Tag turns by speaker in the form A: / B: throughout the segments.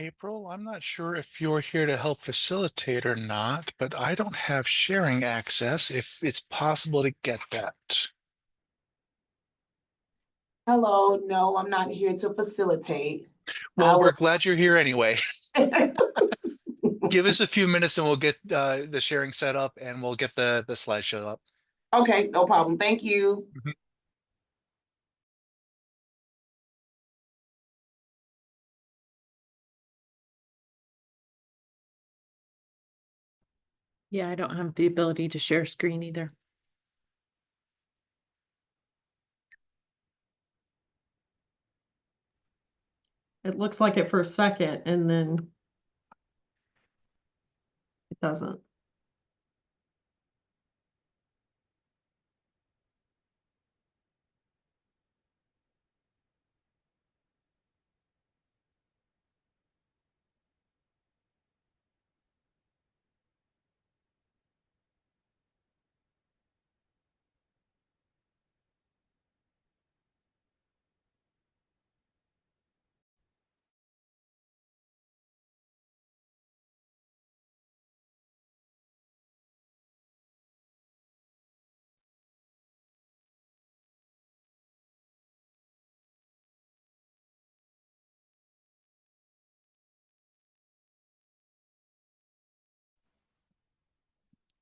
A: April. I'm not sure if you're here to help facilitate or not, but I don't have sharing access if it's possible to get that.
B: Hello, no, I'm not here to facilitate. I
A: Well, we're
B: was,
A: glad you're here anyway. Give us a few minutes and we'll get the sharing set up and we'll get the slideshow up.
B: okay, no problem. Thank you.
A: Mhm.
C: Yeah, I don't have the ability to share screen either. It looks like it for a second and then it doesn't.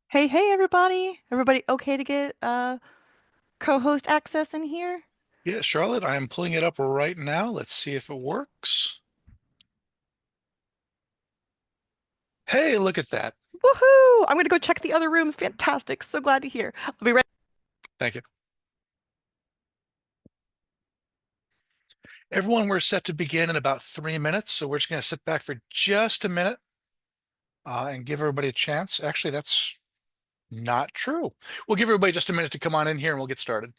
D: Hey, hey, everybody. Everybody okay to get co-host access in here?
A: Yeah, Charlotte, I'm pulling it up right now. Let's see if it works. Hey, look at that.
D: Woohoo! I'm gonna go check the other rooms. Fantastic. So glad to hear. I'll be right.
A: Thank you. Everyone, we're set to begin in about 3 minutes, so we're just going to sit back for just a minute and give everybody a chance. Actually, that's not true. We'll give everybody just a minute to come on in here and we'll get started.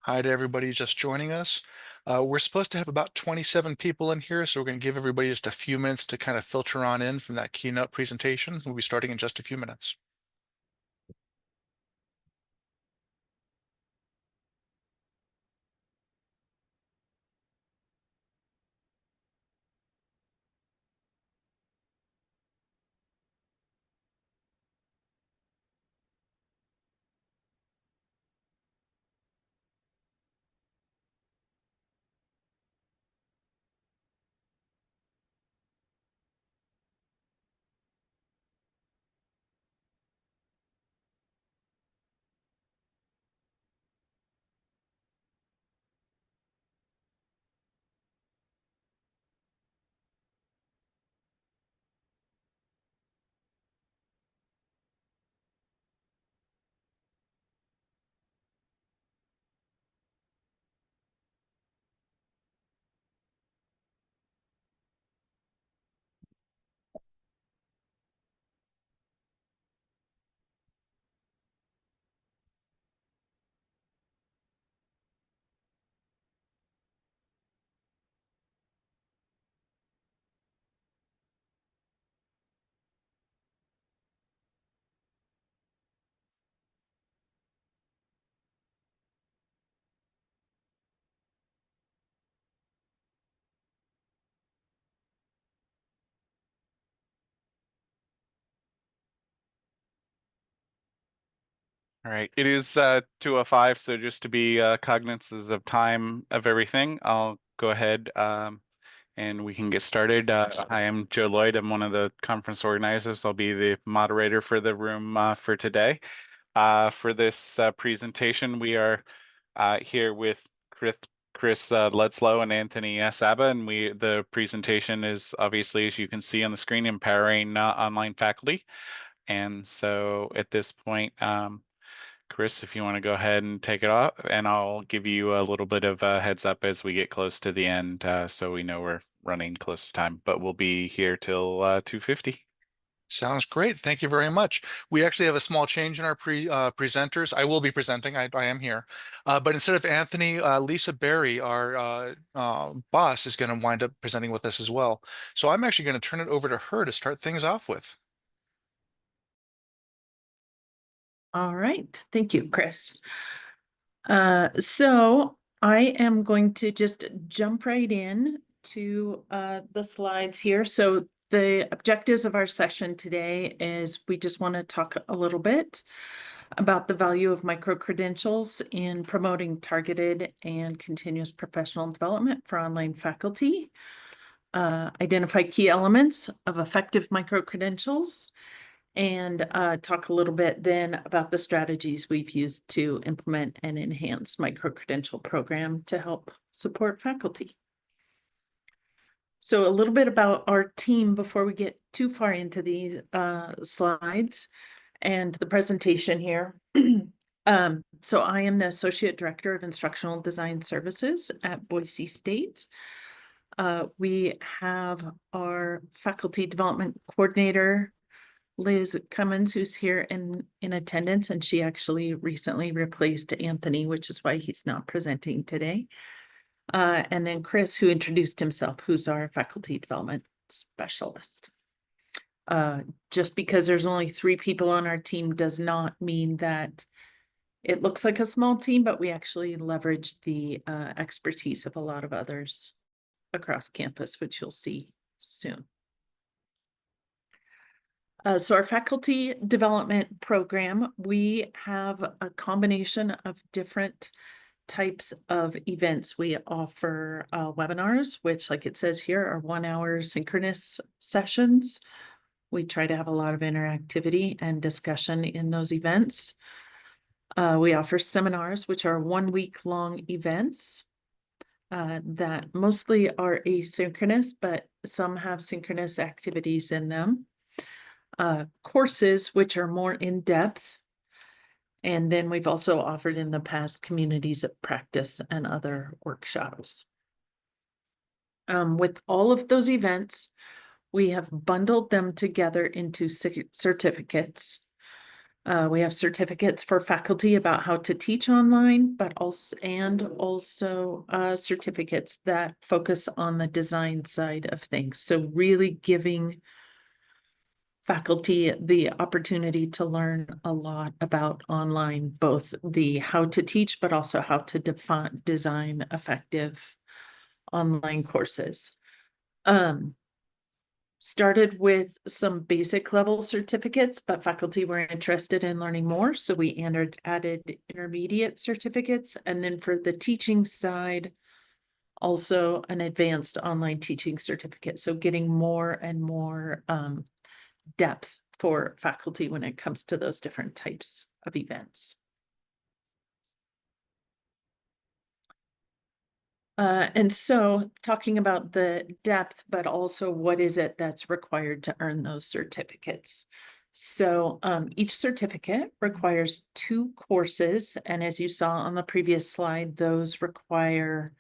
A: Hi to everybody just joining us. We're supposed to have about 27 people in here, so we're going to give everybody just a few minutes to kind of filter on in from that keynote presentation. We'll be starting in just a few minutes.
E: All right, it is 2:05, so just to be cognizant of time of everything, I'll go ahead and we can get started. I am Joe Lloyd. I'm one of the conference organizers. I'll be the moderator for the room for today. For this presentation, we are here with Chris Ledslow and Anthony Saba, and the presentation is obviously, as you can see on the screen, empowering online faculty. And so at this point, Chris, if you want to go ahead and take it off, and I'll give you a little bit of a heads up as we get close to the end, so we know we're running close to time, but we'll be here till 2:50.
A: Sounds great. Thank you very much. We actually have a small change in our presenters. I will be presenting. I am here. But instead of Anthony, Lisa Berry, our boss, is going to wind up presenting with us as well. So I'm actually going to turn it over to her to start things off with.
F: All right. Thank you, Chris. So I am going to just jump right in to the slides here. So the objectives of our session today is we just want to talk a little bit about the value of microcredentials in promoting targeted and continuous professional development for online faculty, identify key elements of effective microcredentials, and talk a little bit then about the strategies we've used to implement and enhance microcredential program to help support faculty. So a little bit about our team before we get too far into these slides and the presentation here. So I am the Associate Director of Instructional Design Services at Boise State. We have our Faculty Development Coordinator, Liz Cummins, who's here in attendance, and she actually recently replaced Anthony, which is why he's not presenting today. And then Chris, who introduced himself, who's our faculty development specialist. Just because there's only 3 people on our team does not mean that it looks like a small team, but we actually leverage the expertise of a lot of others across campus, which you'll see soon. So our faculty development program, we have a combination of different types of events. We offer webinars, which, like it says here, are 1-hour synchronous sessions. We try to have a lot of interactivity and discussion in those events. We offer seminars, which are 1-week-long events that mostly are asynchronous, but some have synchronous activities in them. Courses, which are more in depth. And then we've also offered in the past communities of practice and other workshops. With all of those events, we have bundled them together into certificates. We have certificates for faculty about how to teach online, but also certificates that focus on the design side of things. So really giving faculty the opportunity to learn a lot about online, both the how to teach, but also how to design effective online courses. Started with some basic level certificates, but faculty were interested in learning more, so we added intermediate certificates. And then for the teaching side, also an advanced online teaching certificate. So getting more and more depth for faculty when it comes to those different types of events. And so talking about the depth, but also what is it that's required to earn those certificates. So each certificate requires 2 courses. And as you saw on the previous slide, those are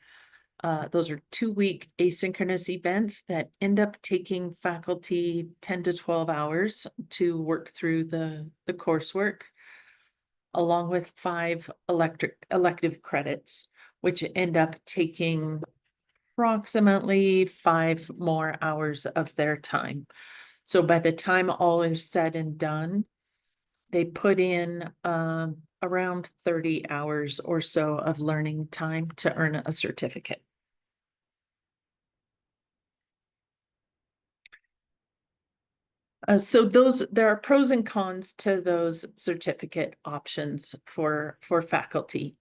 F: 2-week asynchronous events that end up taking faculty 10 to 12 hours to work through the coursework, along with 5 elective credits, which end up taking approximately 5 more hours of their time. So by the time all is said and done, they put in around 30 hours or so of learning time to earn a certificate. So there are pros and cons to those certificate options for faculty.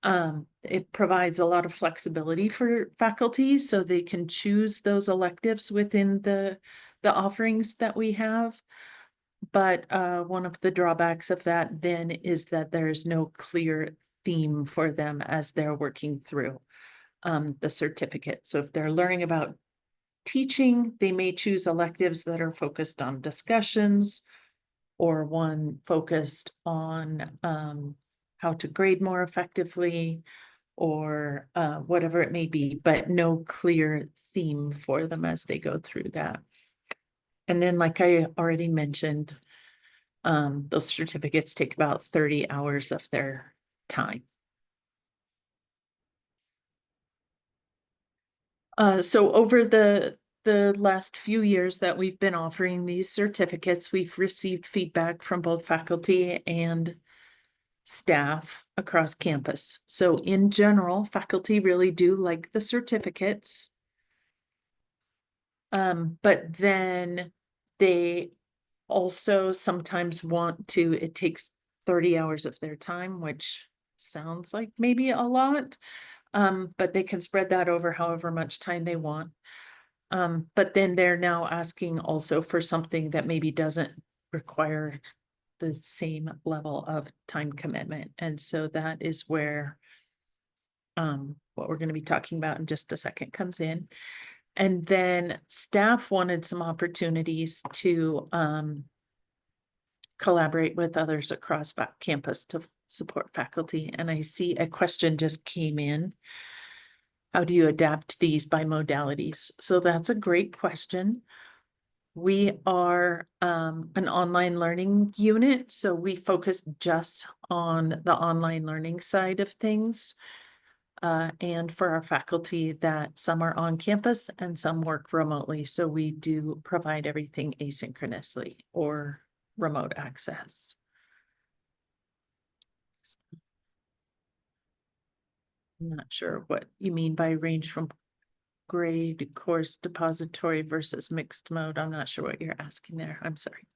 F: It provides a lot of flexibility for faculty so they can choose those electives within the offerings that we have. But one of the drawbacks of that then is that there's no clear theme for them as they're working through the certificate. So if they're learning about teaching, they may choose electives that are focused on discussions or one focused on how to grade more effectively or whatever it may be, but no clear theme for them as they go through that. And then, like I already mentioned, those certificates take about 30 hours of their time. So over the last few years that we've been offering these certificates, we've received feedback from both faculty and staff across campus. So in general, faculty really do like the certificates. But then they also sometimes want to, it takes 30 hours of their time, which sounds like maybe a lot. But they can spread that over however much time they want. But then they're now asking also for something that maybe doesn't require the same level of time commitment. And so that is where what we're going to be talking about in just a second comes in. And then staff wanted some opportunities to collaborate with others across campus to support faculty. And I see a question just came in. How do you adapt these by modalities? So that's a great question. We are an online learning unit, so we focus just on the online learning side of things. And for our faculty, that some are on campus and some work remotely. So we do provide everything asynchronously or remote access. I'm not sure what you mean by range from grade, course, depository versus mixed mode. I'm not sure what you're asking there. I'm sorry.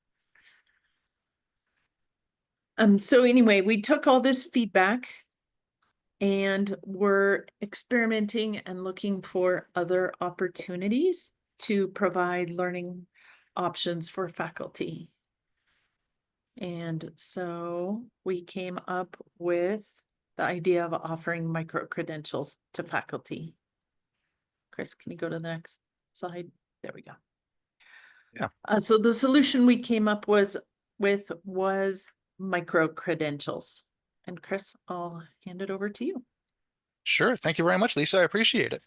F: So anyway, we took all this feedback and we're experimenting and looking for other opportunities to provide learning options for faculty. And so we came up with the idea of offering micro-credentials to faculty. Chris, can you go to the next slide? There we go.
A: Yeah.
F: So the solution we came up with was micro-credentials. And Chris, I'll hand it over to you.
A: Sure. Thank you very much, Lisa. I appreciate it.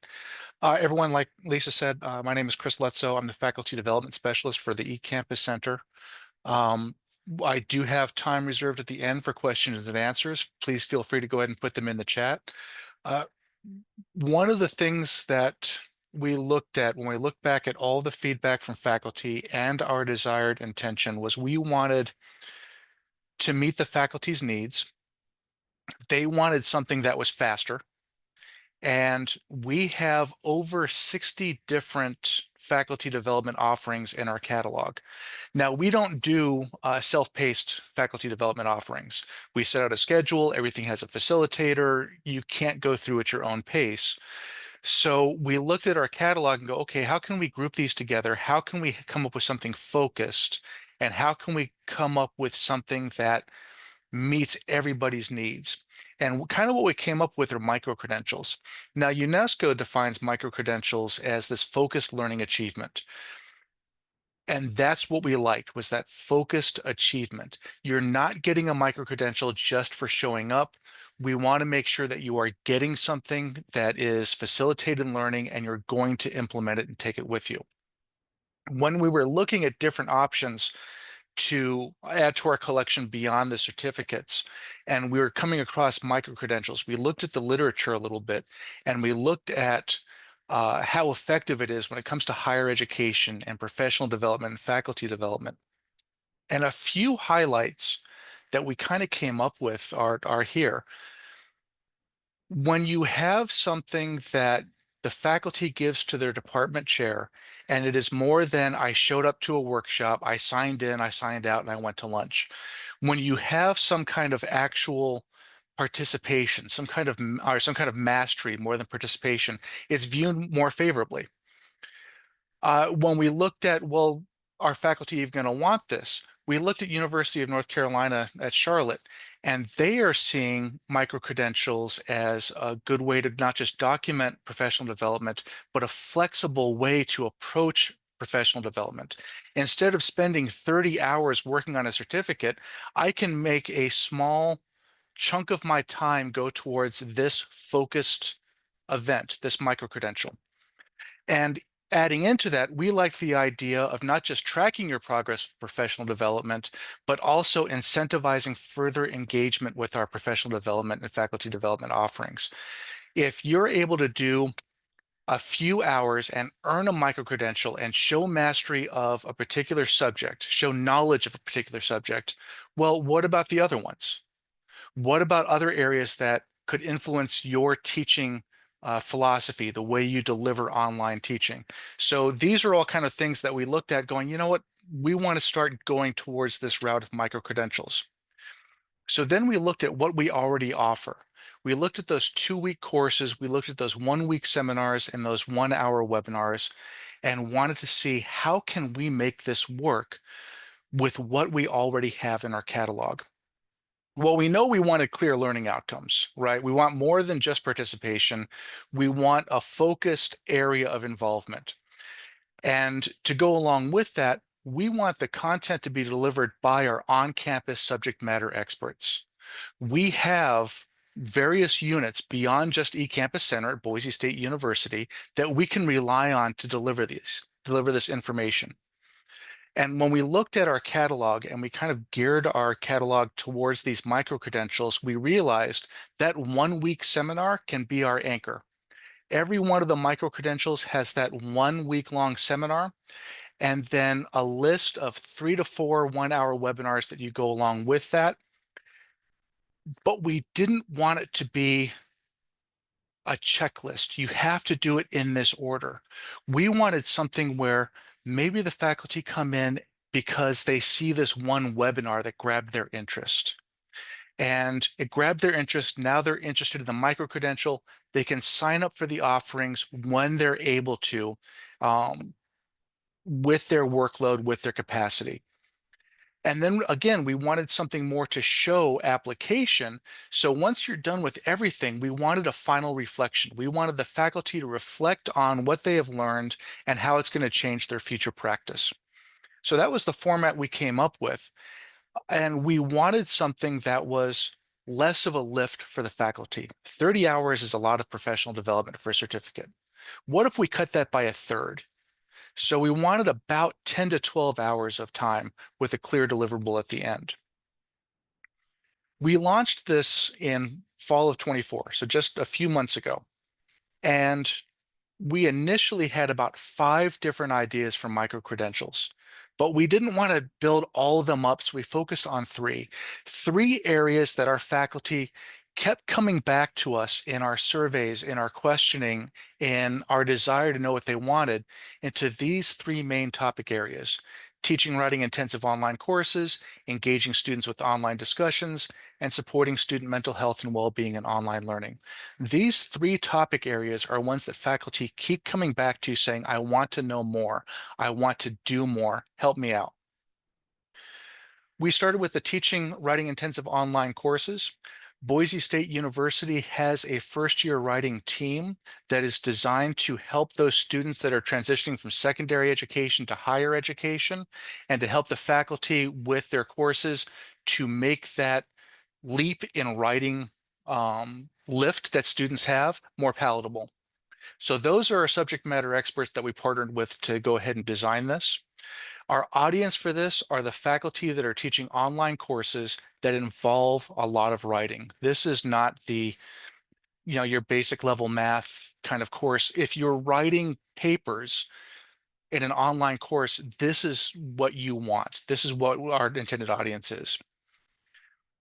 A: Everyone, like Lisa said, my name is Chris Lutzow. I'm the Faculty Development Specialist for the eCampus Center. I do have time reserved at the end for questions and answers. Please feel free to go ahead and put them in the chat. One of the things that we looked at when we looked back at all the feedback from faculty and our desired intention was we wanted to meet the faculty's needs. They wanted something that was faster. And we have over 60 different faculty development offerings in our catalog. Now, we don't do self-paced faculty development offerings. We set out a schedule, everything has a facilitator, you can't go through at your own pace. So we looked at our catalog and go, okay, how can we group these together? How can we come up with something focused? And how can we come up with something that meets everybody's needs? And kind of what we came up with are micro-credentials. Now, UNESCO defines micro-credentials as this focused learning achievement. And that's what we liked, was that focused achievement. You're not getting a micro-credential just for showing up. We want to make sure that you are getting something that is facilitated learning and you're going to implement it and take it with you. When we were looking at different options to add to our collection beyond the certificates, and we were coming across micro-credentials, we looked at the literature a little bit, and we looked at how effective it is when it comes to higher education and professional development and faculty development. And a few highlights that we kind of came up with are here. When you have something that the faculty the faculty gives to their department chair, and it is more than I showed up to a workshop, I signed in, I signed out, and I went to lunch. When you have some kind of actual participation, some kind of mastery more than participation, it's viewed more favorably. When we looked at, well, are faculty even going to want this? We looked at University of North Carolina at Charlotte, and they are seeing micro-credentials as a good way to not just document professional development, but a flexible way to approach professional development. Instead of spending 30 hours working on a certificate, I can make a small chunk of my time go towards this focused event, this micro-credential. And adding into that, we like the idea of not just tracking your progress with professional development, but also incentivizing further engagement with our professional development and faculty development offerings. If you're able to do a few hours and earn a micro-credential and show mastery of a particular subject, show knowledge of a particular subject, well, what about the other ones? What about other areas that could influence your teaching philosophy, the way you deliver online teaching? So these are all kind of things that we looked at going, you know what, we want to start going towards this route of micro-credentials. So then we looked at what we already offer. We looked at those 2-week courses, we looked at those 1-week seminars and those 1-hour webinars, and wanted to see how can we make this work with what we already have in our catalog. Well, we know we wanted clear learning outcomes, right? We want more than just participation. We want a focused area of involvement. And to go along with that, we want the content to be delivered by our on-campus subject matter experts. We have various units beyond just eCampus Center at Boise State University that we can rely on to deliver this information. And when we looked at our catalog and we kind of geared our catalog towards these micro-credentials, we realized that 1-week seminar can be our anchor. Every one of the micro-credentials has that 1-week-long seminar, and then a list of 3 to 4 1-hour webinars that you go along with that. But we didn't want it to be a checklist. You have to do it in this order. We wanted something where maybe the faculty come in because they see this one webinar that grabbed their interest. And it grabbed their interest. Now they're interested in the micro-credential. They can sign up for the offerings when they're able to, with their workload, with their capacity. And then again, we wanted something more to show application. So once you're done with everything, we wanted a final reflection. We wanted the faculty to reflect on what they have learned and how it's going to change their future practice. So that was the format we came up with. And we wanted something that was less of a lift for the faculty. 30 hours is a lot of professional development for a certificate. What if we cut that by a third? So we wanted about 10 to 12 hours of time with a clear deliverable at the end. We launched this in fall of 24, so just a few months ago. And we initially had about 5 different ideas for micro-credentials, but we didn't want to build all of them up, so we focused on 3. 3 areas that our faculty kept coming back to us in our surveys, in our questioning, in our desire to know what they wanted, into these 3 main topic areas: teaching writing intensive online courses, engaging students with online discussions, and supporting student mental health and well-being in online learning. These 3 topic areas are ones that faculty keep coming back to saying, I want to know more. I want to do more. Help me out. We started with the teaching writing intensive online courses. Boise State University has a first-year writing team that is designed to help those students that are transitioning from secondary education to higher education, and to help the faculty with their courses to make that leap in writing lift that students have more palatable. So those are our subject matter experts that we partnered with to go ahead and design this. Our audience for this are the faculty that are teaching online courses that involve a lot of writing. This is not the, your basic level math kind of course. If you're writing papers in an online course, this is what you want. This is what our intended audience is.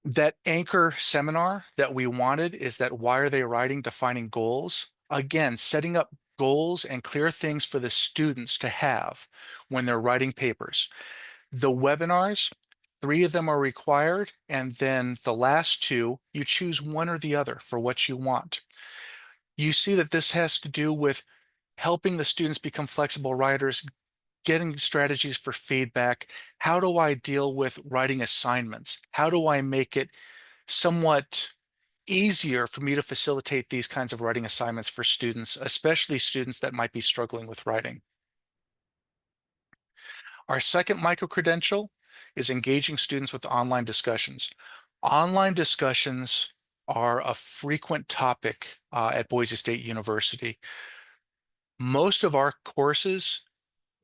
A: That anchor seminar that we wanted is that Why Are They Writing? Defining Goals. Again, setting up goals and clear things for the students to have when they're writing papers. The webinars, 3 of them are required, and then the last 2, you choose one or the other for what you want. You see that this has to do with helping the students become flexible writers, getting strategies for feedback. How do I deal with writing assignments? How do I make it somewhat easier for me to facilitate these kinds of writing assignments for students, especially students that might be struggling with writing? Our second micro-credential is engaging students with online discussions. Online discussions are a frequent topic at Boise State University. Most of our courses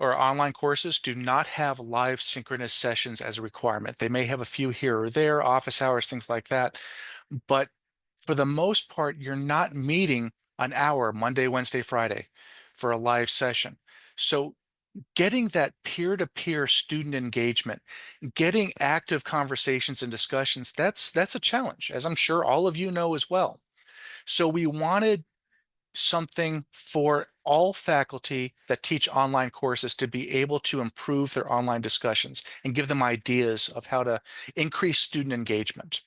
A: or online courses do not have live synchronous sessions as a requirement. They may have a few here or there, office hours, things like that. But for the most part, you're not meeting an hour Monday, Wednesday, Friday for a live session. So getting that peer-to-peer student engagement, getting active conversations and discussions, that's a challenge, as I'm sure all of you know as well. So we wanted something for all faculty that teach online courses to be able to improve their online discussions and give them ideas of how to increase student engagement.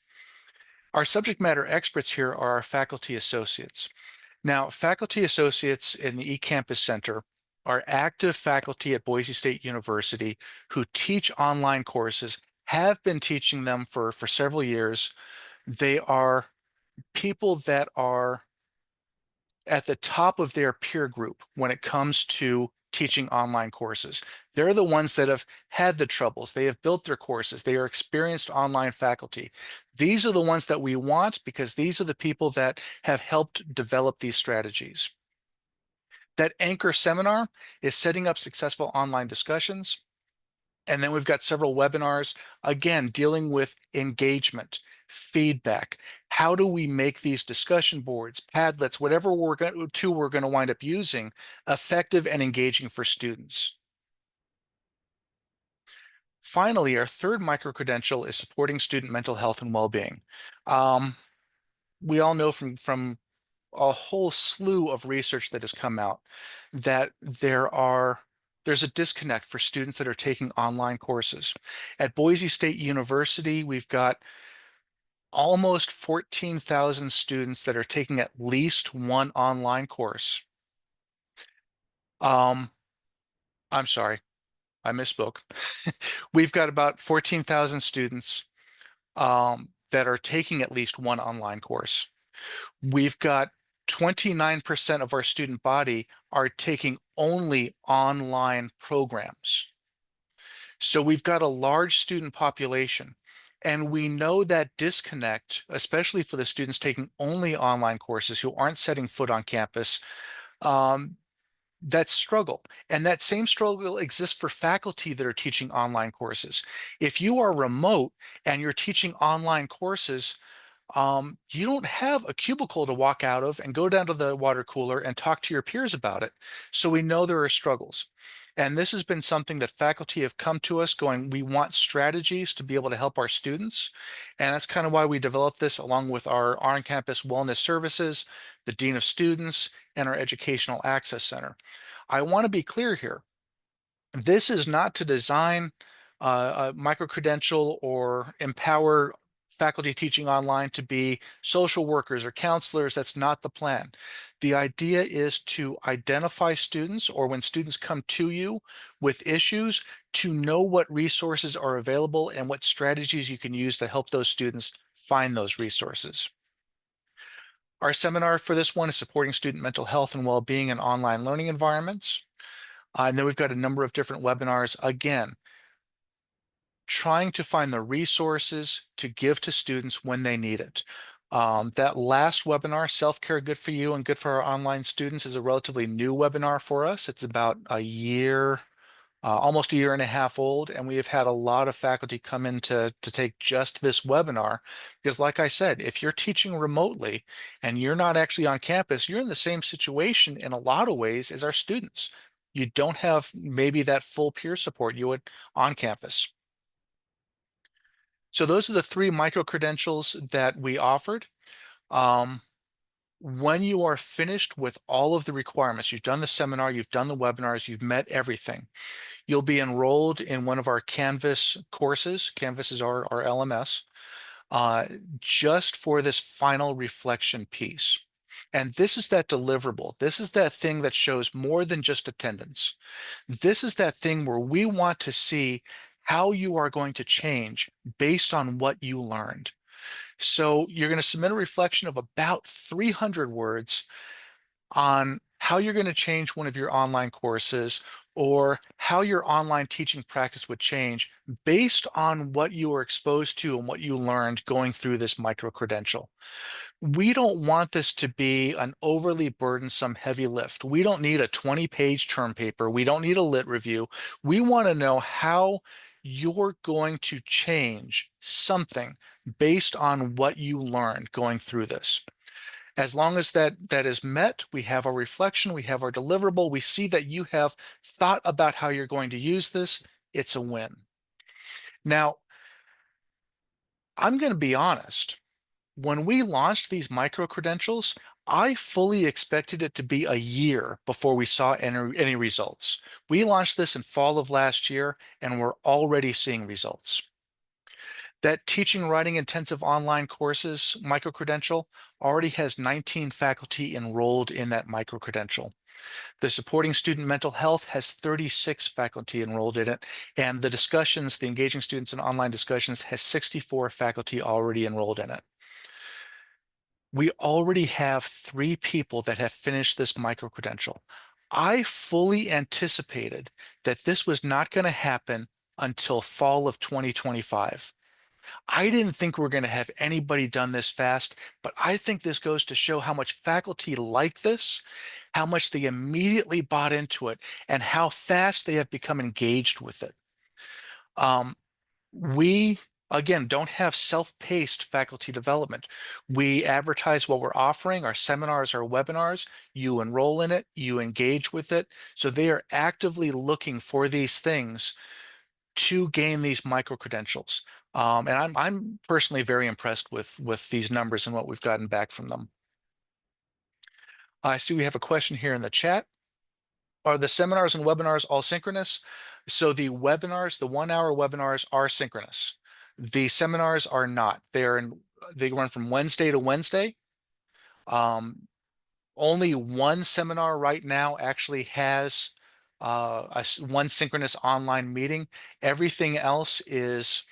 A: Our subject matter experts here are our faculty associates. Now, faculty associates in the eCampus Center are active faculty at Boise State University who teach online courses, have been teaching them for several years. They are people that are at the top of their peer group when it comes to teaching online courses. They're the ones that have had the troubles. They have built their courses. They are experienced online faculty. These are the ones that we want because these are the people that have helped develop these strategies. That anchor seminar is setting up successful online discussions. And then we've got several webinars, again, dealing with engagement, feedback. How do we make these discussion boards, Padlets, whatever tool we're going to wind up using, effective and engaging for students? Finally, our third micro-credential is supporting student mental health and well-being. We all know from a whole slew of research that has come out that there's a disconnect for students that are taking online courses. At Boise State University, we've got almost 14,000 students that are taking at least one online course. I'm sorry, I misspoke. We've got about 14,000 students that are taking at least one online course. We've got 29% of our student body are taking only online programs. So we've got a large student population, and we know that disconnect, especially for the students taking only online courses who aren't setting foot on campus, that struggle. And that same struggle exists for faculty that are teaching online courses. If you are remote and you're teaching online courses, you don't have a cubicle to walk out of and go down to the water cooler and talk to your peers about it. So we know there are struggles. And this has been something that faculty have come to us going, we want strategies to be able to help our students. And that's kind of why we developed this along with our on-campus wellness services, the Dean of Students, and our Educational Access Center. I want to be clear here. This is not to design a micro-credential or empower faculty teaching online to be social workers or counselors. That's not the plan. The idea is to identify students, or when students come to you with issues, to know what resources are available and what strategies you can use to help those students find those resources. Our seminar for this one is supporting student mental health and well-being in online learning environments. And then we've got a number of different webinars, again, trying to find the resources to give to students when they need it. That last webinar, Self-Care Good for You and Good for Our Online Students, is a relatively new webinar for us. It's about a year, almost a year and a half old, and we have had a lot of faculty come in to take just this webinar because, like I said, if you're teaching remotely and you're not actually on campus, you're in the same situation in a lot of ways as our students. You don't have maybe that full peer support you would on campus. So those are the 3 micro-credentials that we offered. When you are finished with all of the requirements, you've done the seminar, you've done the webinars, you've met everything, you'll be enrolled in one of our Canvas courses. Canvas is our LMS, just for this final reflection piece. And this is that deliverable. This is that thing that shows more than just attendance. This is that thing where we want to see how you are going to change based on what you learned. So you're going to submit a reflection of about 300 words on how you're going to change one of your online courses or how your online teaching practice would change based on what you were exposed to and what you learned going through this micro-credential. We don't want this to be an overly burdensome heavy lift. We don't need a 20-page term paper. We don't need a lit review. We want to know how you're going to change something based on what you learned going through this. As long as that is met, we have our reflection, we have our deliverable, we see that you have thought about how you're going to use this, it's a win. Now, I'm going to be honest. When we launched these micro-credentials, I fully expected it to be a year before we saw any results. We launched this in fall of last year, and we're already seeing results. That teaching writing intensive online courses micro-credential already has 19 faculty enrolled in that micro-credential. The supporting student mental health has 36 faculty enrolled in it, and the discussions, the engaging students in online discussions, has 64 faculty already enrolled in it. We already have 3 people that have finished this micro-credential. I fully anticipated that this was not going to happen until fall of 2025. I didn't think we're going to have anybody done this fast, but I think this goes to show how much faculty like this, how much they immediately bought into it, and how fast they have become engaged with it. We, again, don't have self-paced faculty development. We advertise what we're offering, our seminars, our webinars. You enroll in it, you engage with it. So they are actively looking for these things to gain these micro-credentials. And I'm personally very impressed with these numbers and what we've gotten back from them. I see we have a question here in the chat. Are the seminars and webinars all synchronous? So the webinars, the 1-hour webinars are synchronous. The seminars are not. They run from Wednesday to Wednesday. Only one seminar right now actually has one synchronous online meeting. Everything else is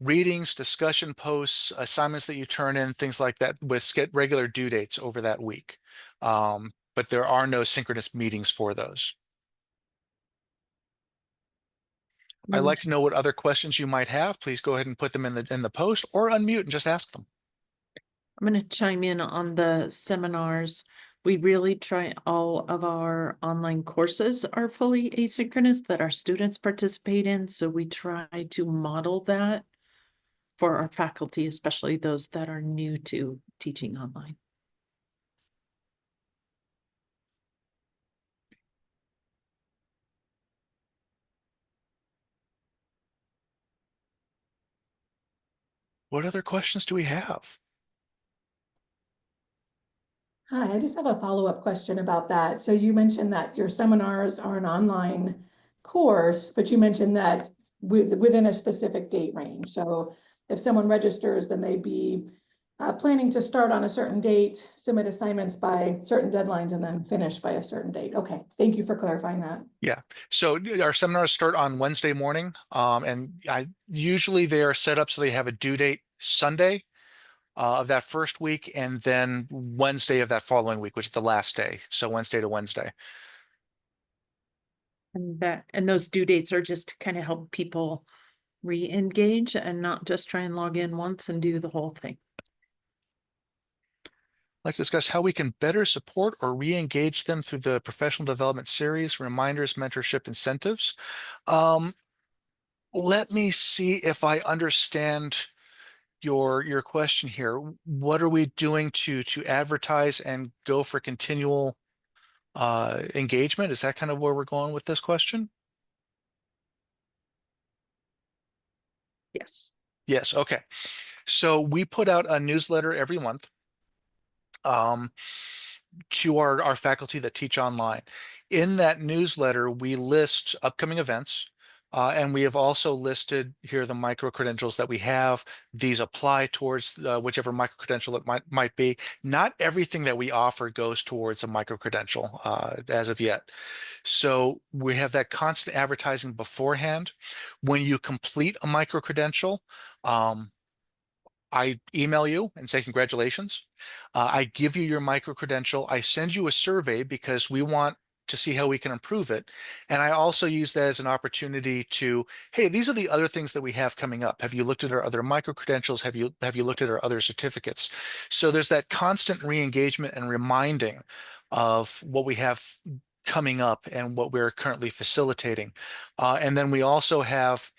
A: readings, discussion posts, assignments that you turn in, things like that, with regular due dates over that week. But there are no synchronous meetings for those. I'd like to know what other questions you might have. Please go ahead and put them in the post or unmute and just ask them.
F: I'm going to chime in on the seminars. We really try all of our online courses are fully asynchronous that our students participate in. So we try to model that for our faculty, especially those that are new to teaching online.
A: What other questions do we have?
B: Hi, I just have a follow-up question about that. So you mentioned that your seminars are an online course, but you mentioned that within a specific date range. So if someone registers, then they'd be planning to start on a certain date, submit assignments by certain deadlines, and then finish by a certain date. Okay, thank you for clarifying that.
A: Yeah, so our seminars start on Wednesday morning, and usually they are set up so they have a due date Sunday of that first week, and then Wednesday of that following week, which is the last day. So Wednesday to Wednesday.
F: And those due dates are just to kind of help people re-engage and not just try and log in once and do the whole thing.
A: I'd like to discuss how we can better support or re-engage them through the professional development series, reminders, mentorship, incentives. Let me see if I understand your question here. What are we doing to advertise and go for continual engagement? Is that kind of where we're going with this question?
F: Yes.
A: Yes, okay. So we put out a newsletter every month. um, to our faculty that teach online. In that newsletter, we list upcoming events. And we have also listed here the micro credentials that we have. These apply towards whichever micro credential it might be. Not everything that we offer goes towards a micro credential as of yet. So we have that constant advertising beforehand. When you complete a micro credential, I email you and say congratulations. I give you your micro credential. I send you a survey because we want to see how we can improve it. And I also use that as an opportunity to, hey, these are the other things that we have coming up. Have you looked at our other micro credentials? Have you looked at our other certificates? So there's that constant re-engagement and reminding of what we have coming up and what we're currently facilitating. And then we also have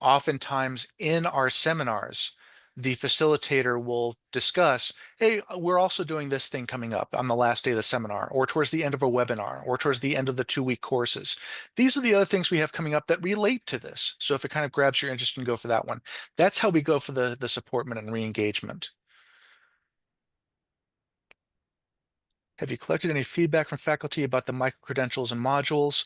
A: oftentimes in our seminars, the facilitator will discuss, hey, we're also doing this thing coming up on the last day of the seminar, or towards the end of a webinar, or towards the end of the 2-week courses. These are the other things we have coming up that relate to this. So if it kind of grabs your interest, and go for that one. That's how we go for the supportment and re-engagement. Have you collected any feedback from faculty about the micro-credentials and modules?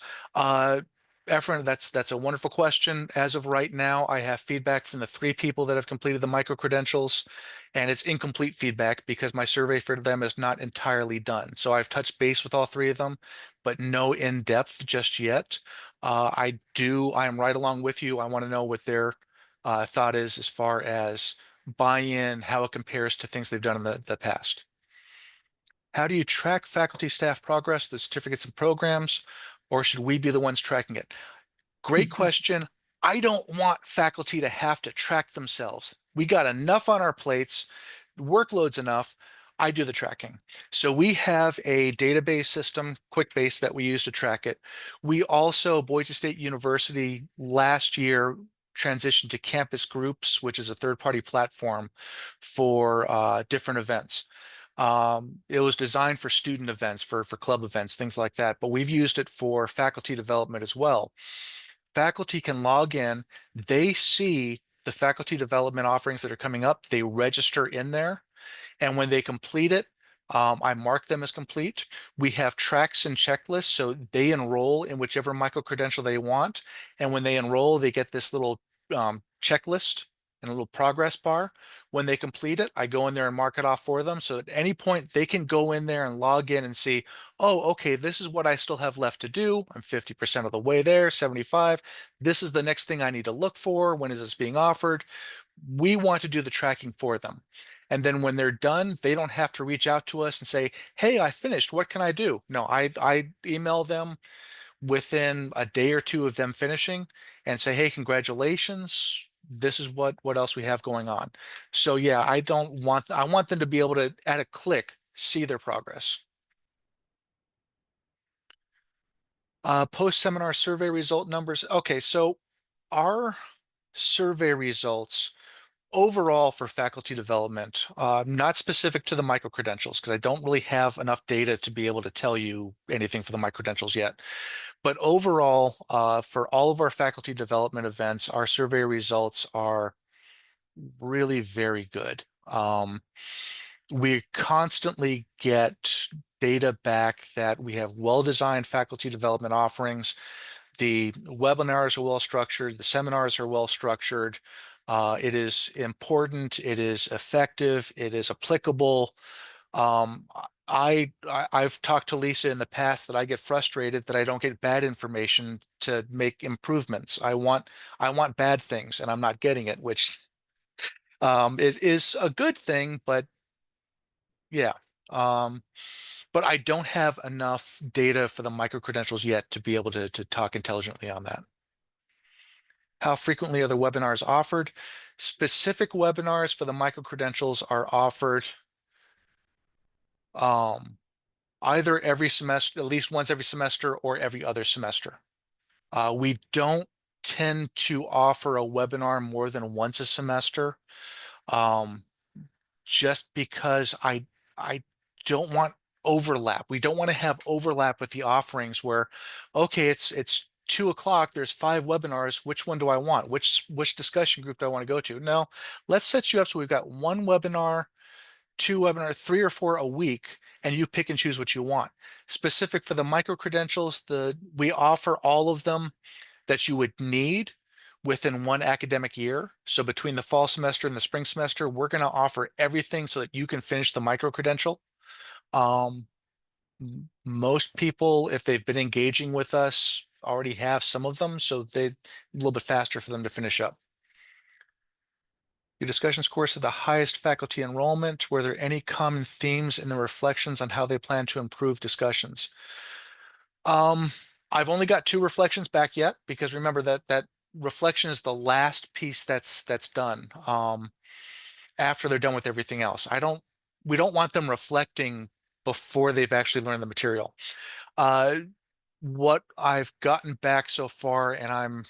A: Efren, that's a wonderful question. As of right now, I have feedback from the 3 people that have completed the micro-credentials, and it's incomplete feedback because my survey for them is not entirely done. So I've touched base with all 3 of them, but no in-depth just yet. I am right along with you. I want to know what their thought is as far as buy-in, how it compares to things they've done in the past. How do you track faculty staff progress, the certificates and programs, or should we be the ones tracking it? Great question. I don't want faculty to have to track themselves. We got enough on our plates, workload's enough. I do the tracking. So we have a database system, QuickBase, that we use to track it. We also, Boise State University last year transitioned to Campus Groups, which is a third-party platform for different events. It was designed for student events, for club events, things like that, but we've used it for faculty development as well. Faculty can log in, they see the faculty development offerings that are coming up, they register in there, and when they complete it, I mark them as complete. We have tracks and checklists, so they enroll in whichever micro-credential they want, and when they enroll, they get this little checklist and a little progress bar. When they complete it, I go in there and mark it off for them. So at any point, they can go in there and log in and see, oh, okay, this is what I still have left to do. I'm 50% of the way there, 75. This is the next thing I need to look for. When is this being offered? We want to do the tracking for them. And then when they're done, they don't have to reach out to us and say, hey, I finished. What can I do? No, I email them within a day or 2 of them finishing and say, hey, congratulations. This is what else we have going on. So yeah, I want them to be able to, at a click, see their progress. Post-seminar survey result numbers. Okay, so our survey results overall for faculty development, not specific to the micro-credentials, because I don't really have enough data to be able to tell you anything for the micro-credentials yet. But overall, for all of our faculty development events, our survey results are really very good. We constantly get data back that we have well-designed faculty development offerings. The webinars are well structured, the seminars are well structured. It is important, it is effective, it is applicable. I've talked to Lisa in the past that I get frustrated that I don't get bad information to make improvements. I want bad things and I'm not getting it, which is a good thing, but yeah. But I don't have enough data for the micro-credentials yet to be able to talk intelligently on that. How frequently are the webinars offered? Specific webinars for the micro-credentials are offered either every semester, at least once every semester, or every other semester. We don't tend to offer a webinar more than once a semester, just because I don't want overlap. We don't want to have overlap with the offerings where, okay, it's 2 o'clock, there's 5 webinars. Which one do I want? Which discussion group do I want to go to? No, let's set you up so we've got one webinar 2 webinars, 3 or 4 a week, and you pick and choose what you want. Specific for the micro-credentials, we offer all of them that you would need within one academic year. So between the fall semester and the spring semester, we're going to offer everything so that you can finish the micro-credential. Most people, if they've been engaging with us, already have some of them, so they're a little bit faster for them to finish up. The discussions course had the highest faculty enrollment. Were there any common themes in the reflections on how they plan to improve discussions? I've only got 2 reflections back yet, because remember that reflection is the last piece that's done after they're done with everything else. We don't want them reflecting before they've actually learned the material. What I've gotten back so far, and I'm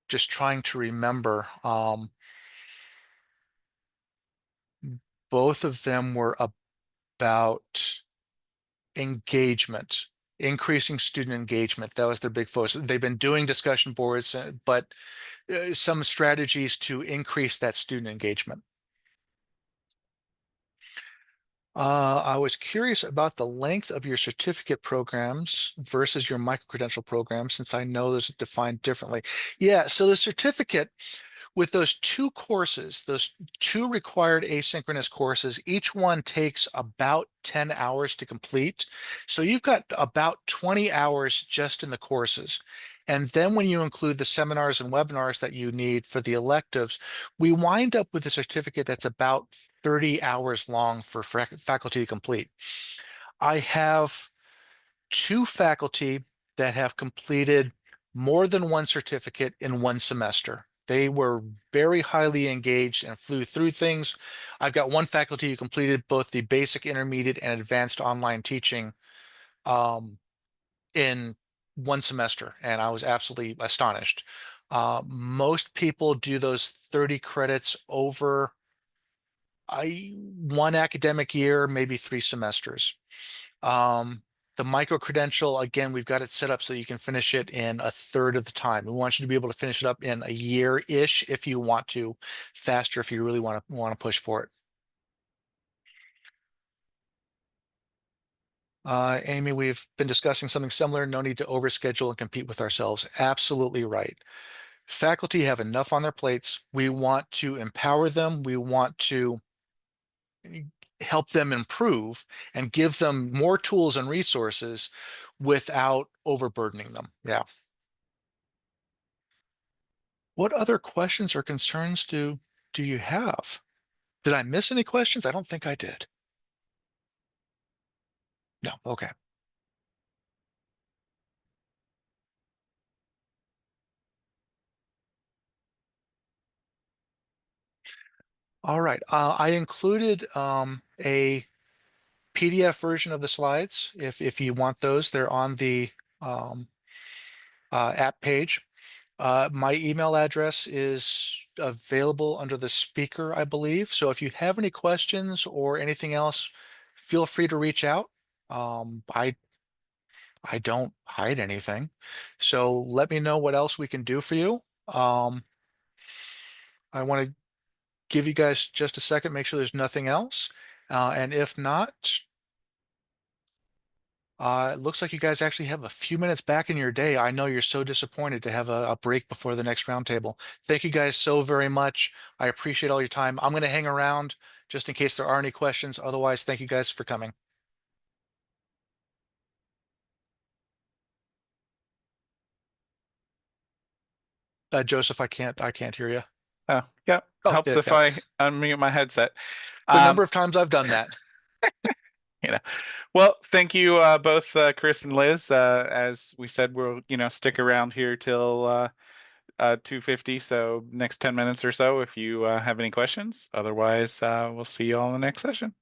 A: just trying to remember, both of them were about engagement, increasing student engagement. That was their big focus. They've been doing discussion boards, but some strategies to increase that student engagement. I was curious about the length of your certificate programs versus your micro-credential program, since I know those are defined differently. Yeah, so the certificate, with those 2 courses, those 2 required asynchronous courses, each one takes about 10 hours to complete. So you've got about 20 hours just in the courses. And then when you include the seminars and webinars that you need for the electives, we wind up with a certificate that's about 30 hours long for faculty to complete. I have 2 faculty that have completed more than 1 certificate in 1 semester. They were very highly engaged and flew through things. I've got 1 faculty who completed both the basic, intermediate, and advanced online teaching in 1 semester, and I was absolutely astonished. Most people do those 30 credits over 1 academic year, maybe 3 semesters. The micro-credential, again, we've got it set up so you can finish it in a third of the time. We want you to be able to finish it up in a year-ish if you want to, faster if you really want to push for it. Amy, we've been discussing something similar. No need to overschedule and compete with ourselves. Absolutely right. Faculty have enough on their plates. We want to empower them. We want to help them improve and give them more tools and resources without overburdening them. Yeah. What other questions or concerns do you have? Did I miss any questions? I don't think I did. No. Okay. All right. I included a PDF version of the slides. If you want those, they're on the app page. My email address is available under the speaker, I believe. So if you have any questions or anything else, feel free to reach out. I don't hide anything. So let me know what else we can do for you. I want to give you guys just a second, make sure there's nothing else. And if not, it looks like you guys actually have a few minutes back in your day. I know you're so disappointed to have a break before the next roundtable. Thank you guys so very much. I appreciate all your time. I'm going to hang around just in case there are any questions. Otherwise, thank you guys for coming. Joseph, I can't hear you.
E: Oh, yeah.
A: Oh,
E: Helps
A: yeah,
E: if
A: yeah.
E: I unmute my headset.
A: The number of times I've done that.
E: You know, well, thank you both, Chris and Liz. As we said, we'll stick around here till 2:50, so next 10 minutes or so if you have any questions. Otherwise, we'll see you all in the next session.